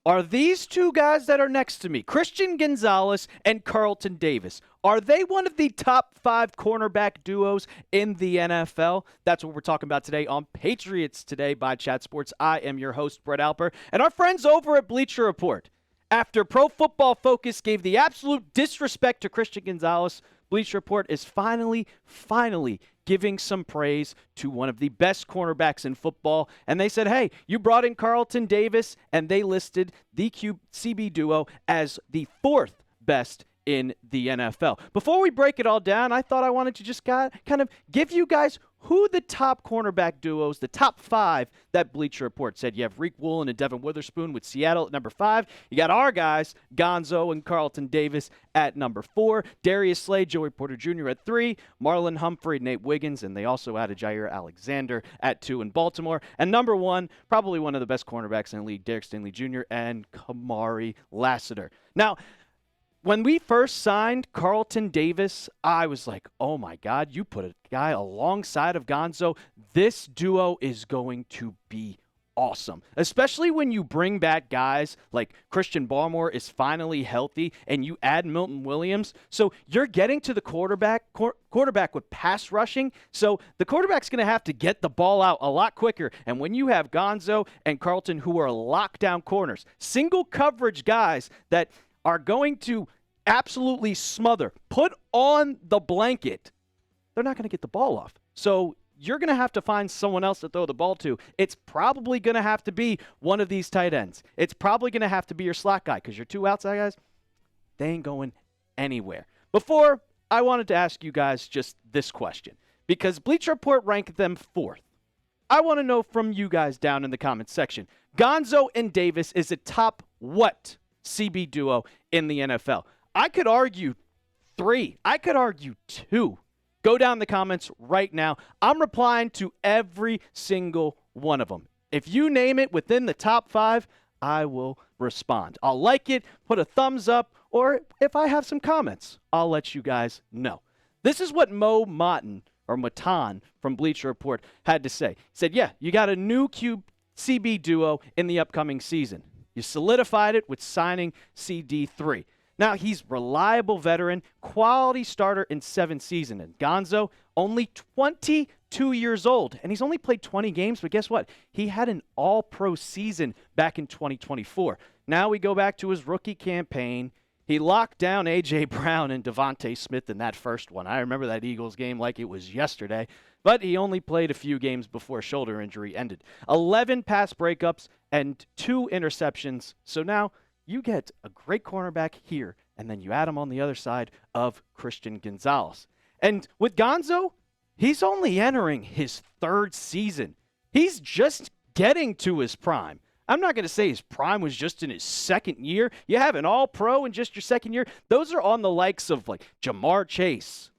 Are these two guys that are next to me, Christian Gonzalez and Carlton Davis, are they one of the top 5 cornerback duos in the NFL? That's what we're talking about today on Patriots Today by Chat Sports. I am your host, Brett Alper, and our friends over at Bleacher Report. After Pro Football Focus gave the absolute disrespect to Christian Gonzalez, Bleacher Report is finally giving some praise to one of the best cornerbacks in football. And they said, hey, you brought in Carlton Davis, and they listed the CB duo as the 4th best in the NFL. Before we break it all down, I thought I wanted to just kind of give you guys who the top cornerback duos, the top 5 that Bleacher Report said. You have Reek Woolen and Devin Witherspoon with Seattle at number 5. You got our guys, Gonzo and Carlton Davis at number 4. Darius Slay, Joey Porter Jr. at 3. Marlon Humphrey, Nate Wiggins, and they also added Jair Alexander at 2 in Baltimore. And number 1, probably one of the best cornerbacks in the league, Derek Stingley Jr. and Kamari Lassiter. Now, when we first signed Carlton Davis, I was like, oh my God, you put a guy alongside of Gonzo. This duo is going to be awesome, especially when you bring back guys like Christian Barmore is finally healthy and you add Milton Williams. So you're getting to the quarterback with pass rushing. So the quarterback's going to have to get the ball out a lot quicker. And when you have Gonzo and Carlton, who are lockdown corners, single coverage guys that are going to absolutely smother, put on the blanket, they're not going to get the ball off. So you're going to have to find someone else to throw the ball to. It's probably going to have to be one of these tight ends. It's probably going to have to be your slot guy, because your 2 outside guys, they ain't going anywhere. Before, I wanted to ask you guys just this question, because Bleacher Report ranked them 4th. I want to know from you guys down in the comments section, Gonzo and Davis is a top what CB duo in the NFL? I could argue 3. I could argue 2. Go down in the comments right now. I'm replying to every single one of them. If you name it within the top 5, I will respond. I'll like it, put a thumbs up, or if I have some comments, I'll let you guys know. This is what Mo Matan from Bleacher Report had to say. He said, yeah, you got a new CB duo in the upcoming season. You solidified it with signing CD3. Now, he's reliable veteran, quality starter in 7 seasons. And Gonzo, only 22 years old, and he's only played 20 games, but guess what? He had an all-pro season back in 2024. Now we go back to his rookie campaign. He locked down A.J. Brown and Devontae Smith in that first one. I remember that Eagles game like it was yesterday, but he only played a few games before shoulder injury ended. 11 pass breakups and 2 interceptions. So now you get a great cornerback here, and then you add him on the other side of Christian Gonzalez. And with Gonzo, he's only entering his 3rd season. He's just getting to his prime. I'm not going to say his prime was just in his 2nd year. You have an all-pro in just your 2nd year. Those are on the likes of like Jamar Chase,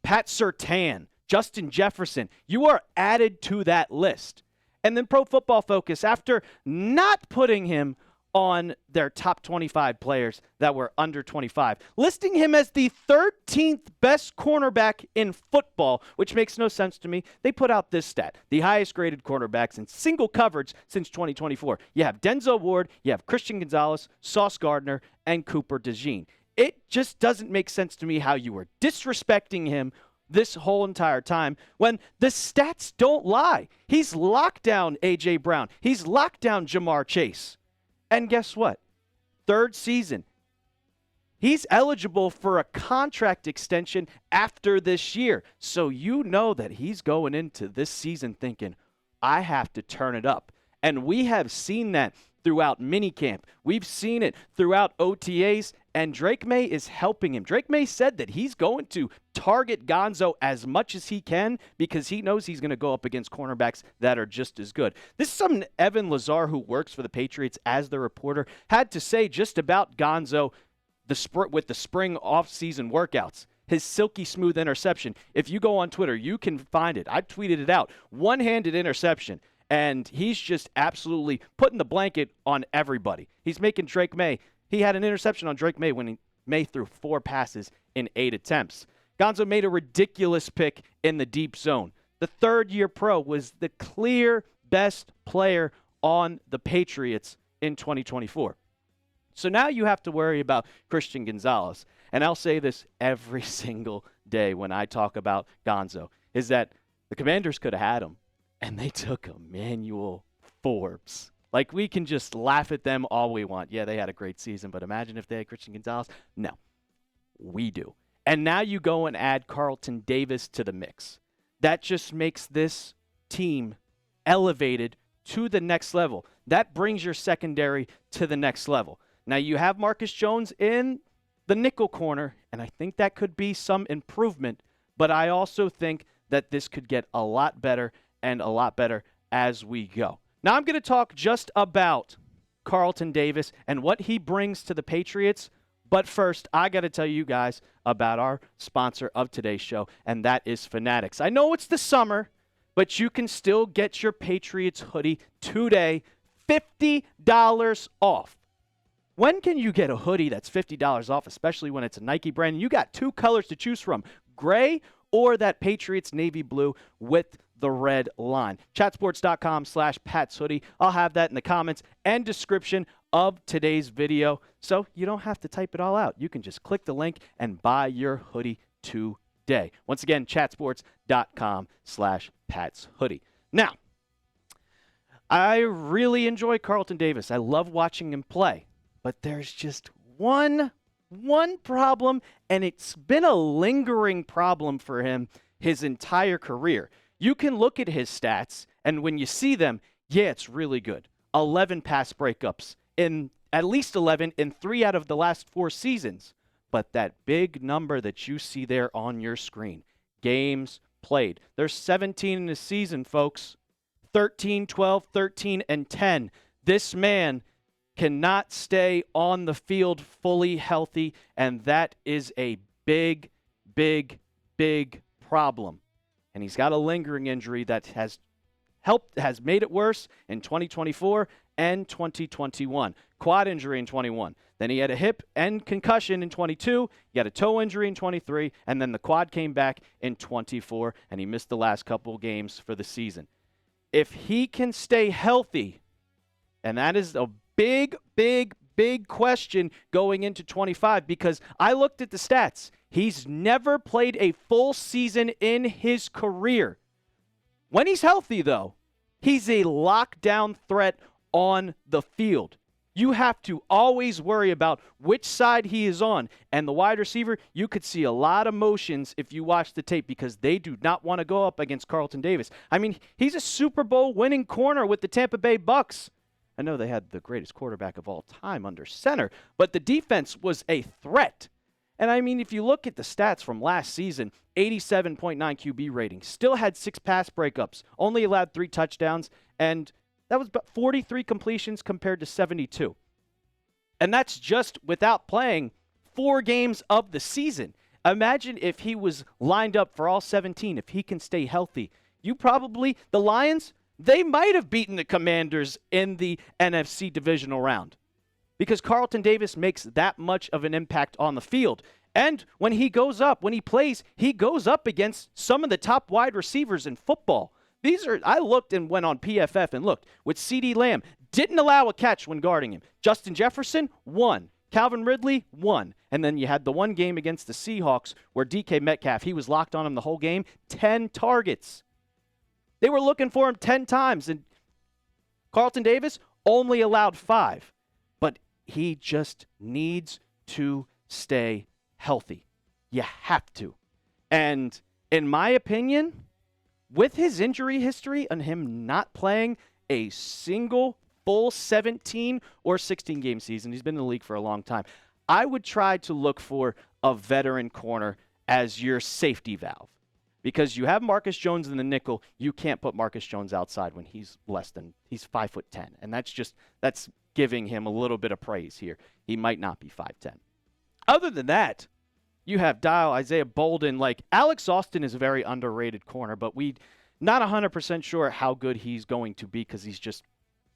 Pat Surtain, Justin Jefferson. You are added to that list. And then Pro Football Focus, after not putting him on their top 25 players that were under 25, listing him as the 13th best cornerback in football, which makes no sense to me. They put out this stat: the highest graded cornerbacks in single coverage since 2024. You have Denzel Ward, you have Christian Gonzalez, Sauce Gardner, and Cooper DeJean. It just doesn't make sense to me how you were disrespecting him this whole entire time when the stats don't lie. He's locked down A.J. Brown. He's locked down Jamar Chase. And guess what? 3rd season. He's eligible for a contract extension after this year. So you know that he's going into this season thinking, I have to turn it up. And we have seen that throughout minicamp. We've seen it throughout OTAs, and Drake May is helping him. Drake May said that he's going to target Gonzo as much as he can because he knows he's going to go up against cornerbacks that are just as good. This is something Evan Lazar, who works for the Patriots as the reporter, had to say just about Gonzo with the spring off-season workouts. His silky smooth interception. If you go on Twitter, you can find it. I tweeted it out. One-handed interception. And he's just absolutely putting the blanket on everybody. He's making Drake May. He had an interception on Drake May when May threw 4 passes in 8 attempts. Gonzo made a ridiculous pick in the deep zone. The 3rd-year pro was the clear best player on the Patriots in 2024. So now you have to worry about Christian Gonzalez. And I'll say this every single day when I talk about Gonzo, is that the Commanders could have had him, and they took Emmanuel Forbes. Like, we can just laugh at them all we want. Yeah, they had a great season, but imagine if they had Christian Gonzalez. No, we do. And now you go and add Carlton Davis to the mix. That just makes this team elevated to the next level. That brings your secondary to the next level. Now you have Marcus Jones in the nickel corner, and I think that could be some improvement, but I also think that this could get a lot better and a lot better as we go. Now I'm going to talk just about Carlton Davis and what he brings to the Patriots, but first I got to tell you guys about our sponsor of today's show, and that is Fanatics. I know it's the summer, but you can still get your Patriots hoodie today, $50 off. When can you get a hoodie that's $50 off, especially when it's a Nike brand? You got two colors to choose from, gray or that Patriots navy blue with the red line. Chatsports.com/PatsHoodie. I'll have that in the comments and description of today's video, so you don't have to type it all out. You can just click the link and buy your hoodie today. Once again, chatsports.com/PatsHoodie. Now, I really enjoy Carlton Davis. I love watching him play. But there's just one problem, and it's been a lingering problem for him his entire career. You can look at his stats, and when you see them, yeah, it's really good. 11 pass breakups, in at least 11 in 3 out of the last 4 seasons. But that big number that you see there on your screen, games played. There's 17 in a season, folks. 13, 12, 13, and 10. This man cannot stay on the field fully healthy, and that is a big, big, big problem. And he's got a lingering injury that has made it worse in 2024 and 2021. Quad injury in 21. Then he had a hip and concussion in 22. He had a toe injury in 23, and then the quad came back in 24, and he missed the last couple games for the season. If he can stay healthy, and that is a big, big, big question going into 25, because I looked at the stats. He's never played a full season in his career. When he's healthy, though, he's a lockdown threat on the field. You have to always worry about which side he is on. And the wide receiver, you could see a lot of motions if you watch the tape, because they do not want to go up against Carlton Davis. I mean, he's a Super Bowl winning corner with the Tampa Bay Bucks. I know they had the greatest quarterback of all time under center, but the defense was a threat. And I mean, if you look at the stats from last season, 87.9 QB rating, still had 6 pass breakups, only allowed 3 touchdowns, and that was about 43 completions compared to 72. And that's just without playing 4 games of the season. Imagine if he was lined up for all 17, if he can stay healthy. The Lions, they might have beaten the Commanders in the NFC divisional round, because Carlton Davis makes that much of an impact on the field. And when he plays, he goes up against some of the top wide receivers in football. I looked and went on PFF and looked. With CeeDee Lamb, didn't allow a catch when guarding him. Justin Jefferson, 1. Calvin Ridley, 1. And then you had the one game against the Seahawks where DK Metcalf, he was locked on him the whole game, 10 targets. They were looking for him 10 times, and Carlton Davis only allowed 5. But he just needs to stay healthy. You have to. And in my opinion, with his injury history and him not playing a single full 17 or 16 game season, he's been in the league for a long time, I would try to look for a veteran corner as your safety valve. Because you have Marcus Jones in the nickel, you can't put Marcus Jones outside when he's 5'10", and that's giving him a little bit of praise here. He might not be 5'10". Other than that, you have Dial, Isaiah Bolden. Like, Alex Austin is a very underrated corner, but we not 100% sure how good he's going to be because he's just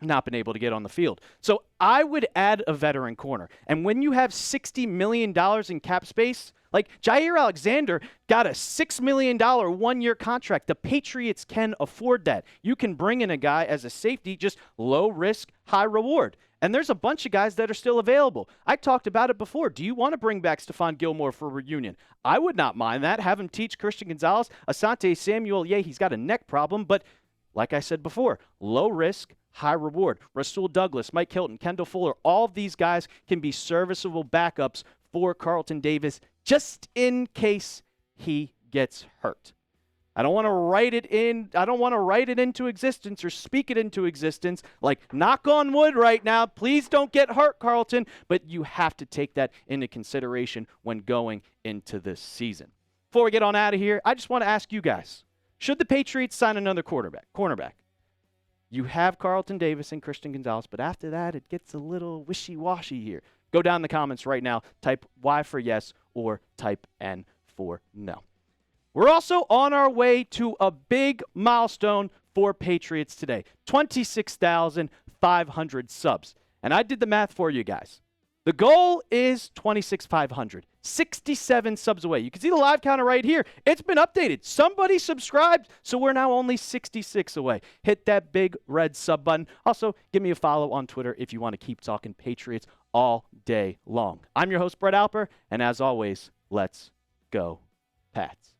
not been able to get on the field. So I would add a veteran corner. And when you have $60 million in cap space, like Jair Alexander got a $6 million one-year contract. The Patriots can afford that. You can bring in a guy as a safety, just low risk, high reward. And there's a bunch of guys that are still available. I talked about it before. Do you want to bring back Stephon Gilmore for a reunion? I would not mind that. Have him teach Christian Gonzalez. Asante Samuel, yeah, he's got a neck problem, but like I said before, low risk, high reward. Rasul Douglas, Mike Hilton, Kendall Fuller, all of these guys can be serviceable backups for Carlton Davis just in case he gets hurt. I don't want to write it in. I don't want to write it into existence or speak it into existence. Like, knock on wood right now. Please don't get hurt, Carlton. But you have to take that into consideration when going into this season. Before we get on out of here, I just want to ask you guys, should the Patriots sign another cornerback? You have Carlton Davis and Christian Gonzalez, but after that, it gets a little wishy-washy here. Go down in the comments right now. Type Y for yes or type N for no. We're also on our way to a big milestone for Patriots Today. 26,500 subs. And I did the math for you guys. The goal is 26,500. 67 subs away. You can see the live counter right here. It's been updated. Somebody subscribed, so we're now only 66 away. Hit that big red sub button. Also, give me a follow on Twitter if you want to keep talking Patriots all day long. I'm your host, Brett Alper, and as always, let's go Pats.